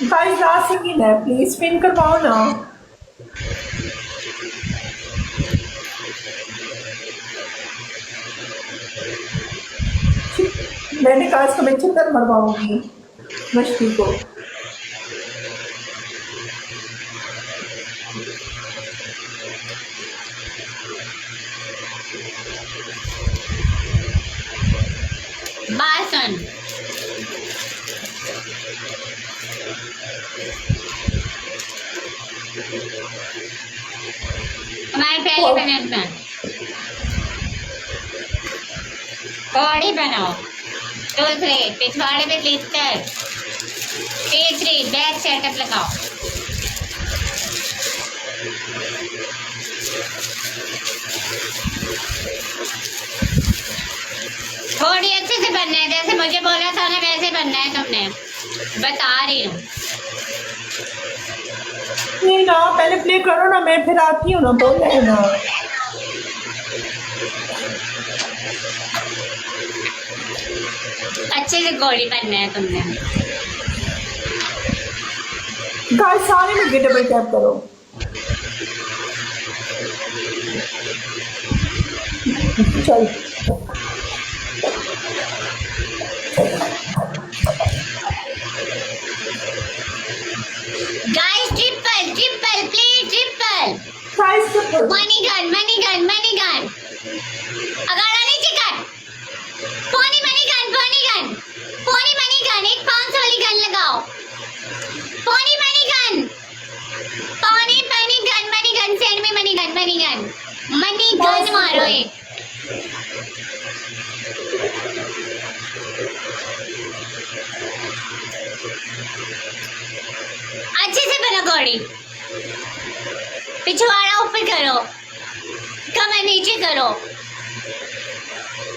Guys last second है, please spin करवाओ ना। मैंने कहा इसको मैं चित्तर मरवाऊंगी मछली को। बासन हमारे पहले मिनट में कौड़ी बनाओ। दूसरे पिछवाड़े में लिखकर तीसरी बैक सेटअप लगाओ। थोड़ी अच्छे से बनना है, जैसे मुझे बोला था ना वैसे बनना है। तुमने बता रही हूँ। नहीं ना, पहले प्ले करो ना, मैं फिर आती हूँ ना, बोल रहे ना। अच्छे से कौड़ी बनना है तुमने। गाइस सारे में डबल टैप करो। चल guys triple triple please triple. Guys money gun money gun money gun. अगाड़ा नीचे कर। पोनी मनी गन पोनी गन पोनी मनी गन। एक 500 वाली गन लगाओ। पोनी मनी गन पोनी money gun money gun. Send में money gun money gun money gun मारो एक। अच्छे से बना कौड़ी। पिछवाड़ा ऊपर करो, कमर नीचे करो।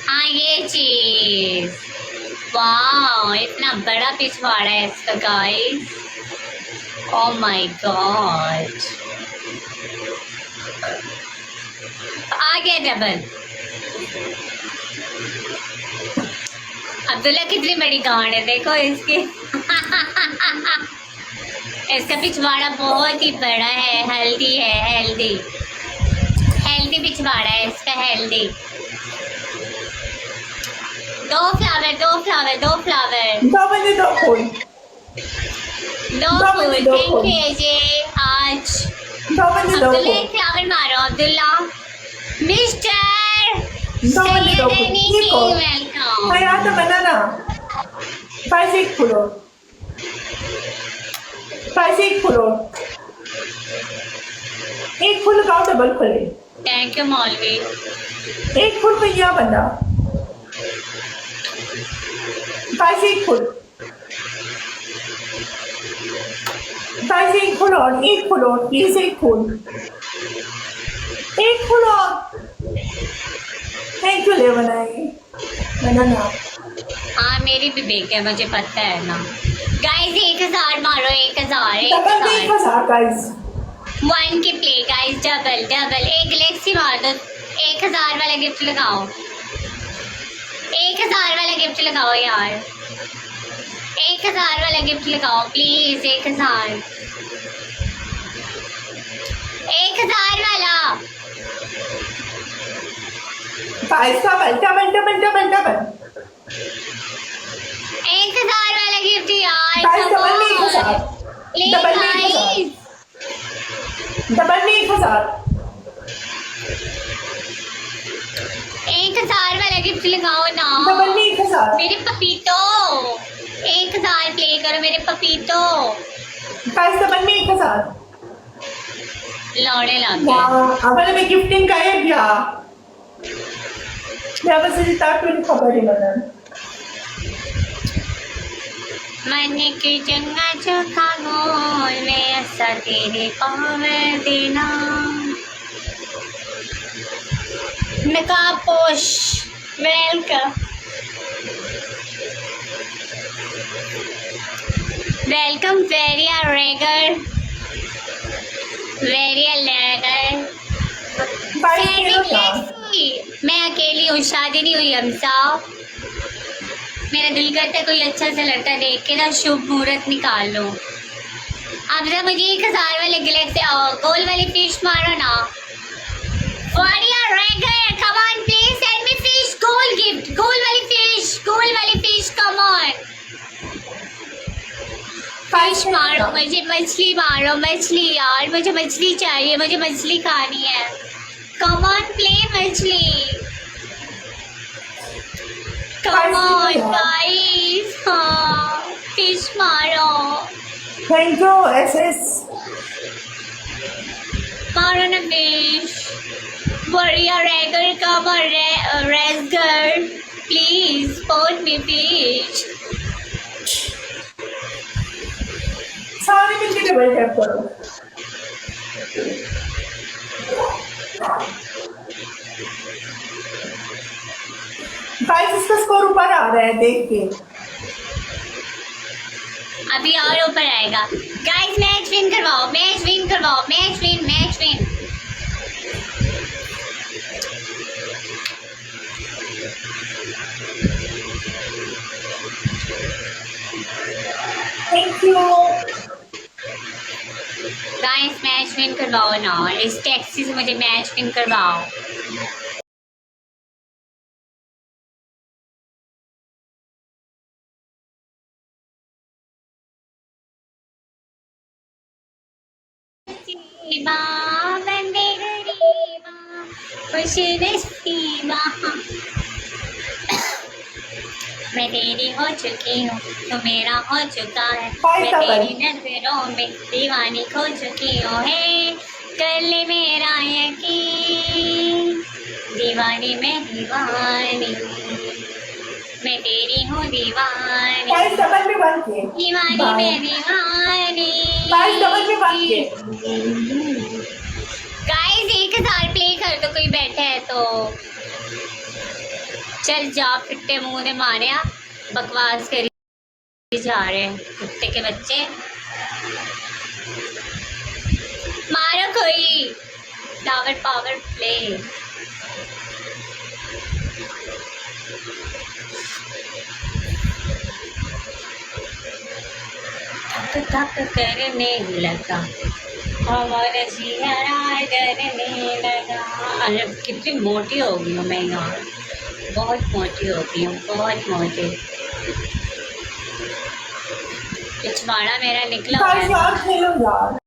हाँ ये चीज। वाह इतना बड़ा पिछवाड़ा है इसका गाइस। Oh my God. आ गया डबल। अब्दुल्ला कितनी बड़ी गांड है देखो इसकी। इसका पिछवाड़ा बहुत ही बड़ा है। हेल्दी है, हेल्दी हेल्दी पिछवाड़ा है इसका, हेल्दी। दो फ्लावर दो फ्लावर दो फ्लावर दो बजे दो फूल दो फूल। थैंक यू जे आज। दो बजे दो अब्दुल्ला फूल एक फ्लावर मारो। अब्दुल्ला मिस्टर दो बजे दो फूल। देखो वेलकम। मैं यहाँ तो बना ना। गाइस एक फूलो, गाइस एक फूलो, एक फूल लगाओ डबल खुले। थैंक यू मौलवी। एक फूल पे यह बंदा। गाइस एक फूल, गाइस एक फूल और एक फूल और प्लीज एक फूल, एक फूल और। थैंक यू ले बनाएंगे बनाना। हाँ मेरी भी बेक है, मुझे पता है ना। गाइस 1000 मारो। 1000 डबल 1000 गाइस। 1 के प्ले गाइस। डबल डबल एक गैलेक्सी मार दो। 1000 वाला गिफ्ट लगाओ। 1000 वाला गिफ्ट लगाओ यार। 1000 वाला गिफ्ट लगाओ प्लीज। 1000 वाला। Guys double double double double double 1000 वाला गिफ्ट यार। गाइस डबल में 1000, प्लीज डबल में 1000, गाइस। डबल में 1000। 1000 वाला गिफ्ट लगाओ ना। डबल में 1000। मेरे पपीतो 1000 प्ले करो मेरे पपीतो। गाइस डबल में 1000। लौड़े लग गए। अगर मैं गिफ्टिंग करे क्या मैं बस इतना टून खबर ही बना। मन की चंगा चौथा गोल में ऐसा तेरे पावर देना। नकाबपोश वेलकम वेलकम। वेरिया रेगर वेरिया लेगर। मैं अकेली हूँ, शादी नहीं हुई हमसा। मेरा दिल करता है कोई अच्छा सा लड़का देख के ना शुभ मुहूर्त निकाल लो। अब जरा मुझे 1000 वाले गिलेट से गोल वाली फिश मारो ना। बढ़िया रह गए। Come on please send me fish, गोल गिफ्ट, गोल वाली फिश कम ऑन। फिश मारो, मुझे मछली मारो, मछली यार, मुझे मछली चाहिए, मुझे मछली खानी है। कम ऑन प्ले मछली, कम ऑन गाइस। हाँ फिश मारो, थैंक यू एसएस। मारो ना फिश। बढ़िया रेगर कम ऑन रेसगर प्लीज स्पॉट मी फिश। सारे मिलके डबल टैप करो। गाइस इसका स्कोर ऊपर आ रहा है देख के। अभी और ऊपर आएगा। गाइस मैच विन करवाओ, मैच विन करवाओ, match win, match win. Thank you guys match win करवाओ ना, इस टैक्सी से मुझे मैच विन करवाओ। बंदे गरीबा खुश नसीबा, मैं तेरी हो चुकी हूँ, तू मेरा हो चुका है। मैं तेरी नजरों में दीवानी खो चुकी हूँ। है कर ले मेरा यकीन, दीवानी मैं दीवानी, मैं तेरी हूँ दीवानी, गाइस डबल में बन के दीवानी मैं दीवानी। गाइस डबल में बन के गाइस 1000 प्ले कर दो, कोई बैठा है तो। चल जा फिट्टे मुंह ने मारिया, बकवास करी जा रहे हैं कुत्ते के बच्चे। मारो कोई टावर पावर प्ले। थक करने लगा और जिया डरने लगा। अरे कितनी मोटी हो गई हूँ मैं यार, बहुत मोटी हो गई हूँ, बहुत मोटी। पिछवाड़ा मेरा निकला हुआ गाइस है। यार खेलो यार।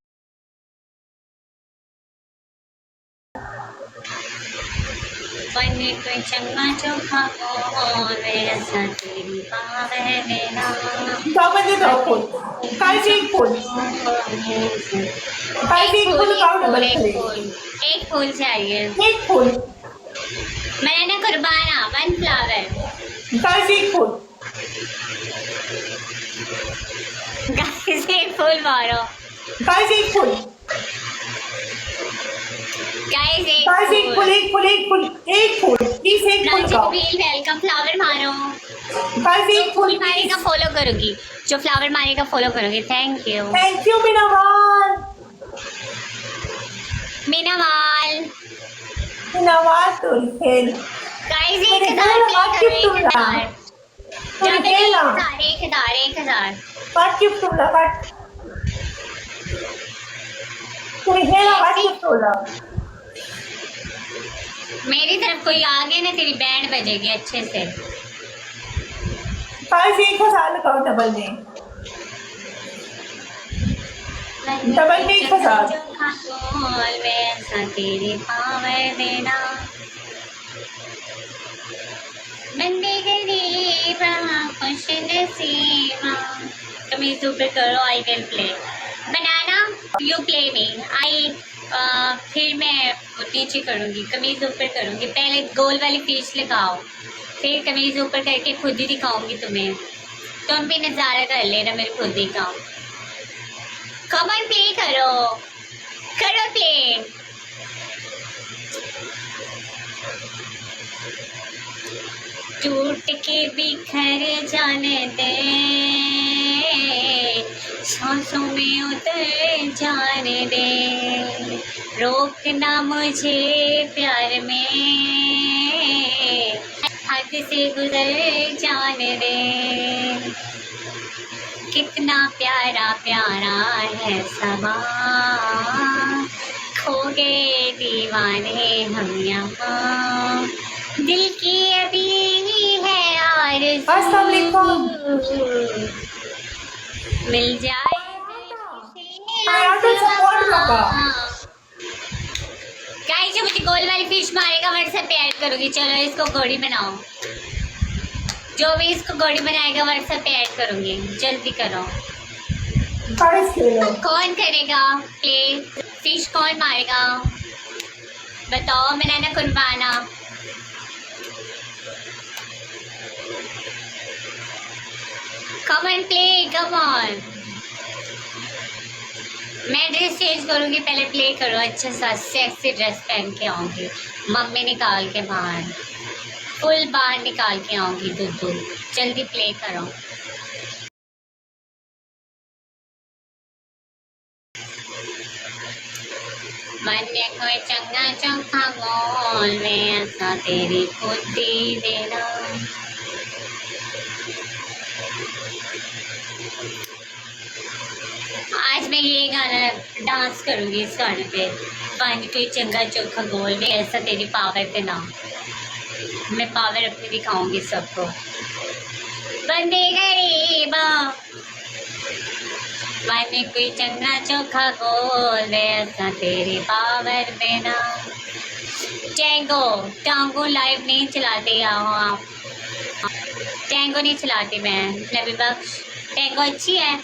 बने कोई चंगा चोखा हो वैसा तेरी पावे देना। डबल दे दो फुल। गाइस एक फुल, गाइस एक फुल काउंट डबल करें। एक फूल चाहिए। एक फुल मैंने कुर्बाना 1 फ्लावर। गाइस एक फुल। गाइस एक फूल मारो, गाइस एक फुल। गाइस एक गाइस एक फुल, एक फुल, एक फुल, एक फुल, प्लीज एक फुल का। वेलकम फ्लावर मारो। गाइस एक फुल मारेगा फॉलो करूंगी, जो फ्लावर मारेगा फॉलो करूंगी। Thank you मीनावाल। मीनावाल। मीनावाल तो खेल। गाइस मेरे 1000 घर प्ले बात करो, क्यों 1000। तुम खेलना। 1000। बात क्यों तुमला बात। तुम खेलना बात क्यों तुमला। मेरी तरफ कोई आ गया ना, तेरी बैंड बजेगी अच्छे से। गाइस 1000 लगाओ डबल में। डबल में 1000। वैसा तेरी पावर देना। बंदे गरीबा खुश नसीबा। कमीज ऊपर करो, आई विल प्ले। बनाना यू प्ले मी। आई फिर मैं नीचे करूँगी, कमीज ऊपर करूँगी। पहले गोल वाली फिश लगाओ, फिर कमीज ऊपर करके खुद ही दिखाऊंगी तुम्हें। तुम भी नज़ारा कर लेना मेरे खुद ही का। कम ऑन प्ले करो, करो प्ले। टूट के बिखर जाने दे, सांसों में उतर जाने दे। रोकना मुझे प्यार में, हाथ से गुजर जाने दे, कितना प्यारा प्यारा है समा, खो गए दीवाने हम यहाँ, दिल की अभी है आरज़ू, अस्सलाम वालेकुम। मिल जाए तो सपोर्ट लगा। गाइस जो मुझे गोल वाली फिश मारेगा व्हाट्सएप पे ऐड करूंगी। चलो इसको गोड़ी बनाओ, जो भी इसको गोड़ी बनाएगा व्हाट्सएप पे ऐड करूंगी, जल्दी करो। कौन करेगा प्ले? फिश कौन मारेगा बताओ, मैंने कुर्बाना। Come on play, come on. मैं ड्रेस चेंज करूंगी, पहले प्ले करो। अच्छा सा सेक्सी ड्रेस पहन के आऊंगी, मम्मी निकाल के बाहर, फुल बाहर निकाल के आऊंगी। दुद्धू जल्दी प्ले करो। बन्ने कोई चंगा चौखा गोल में ऐसा तेरी खुदी देना। आज मैं ये गाना डांस करूंगी इस गाने पे। बन कोई चंगा चौखा गोल में ऐसा तेरी पावर पे ना, मैं पावर अपनी दिखाऊंगी सबको। बंदे गरीबा बन कोई चंगा चौखा गोल में ऐसा तेरी पावर पे ना। टैंगो टांगो लाइव नहीं चलाते यहाँ आप, टैंगो नहीं चलाती मैं। नबी बख्श टैंगो अच्छी है।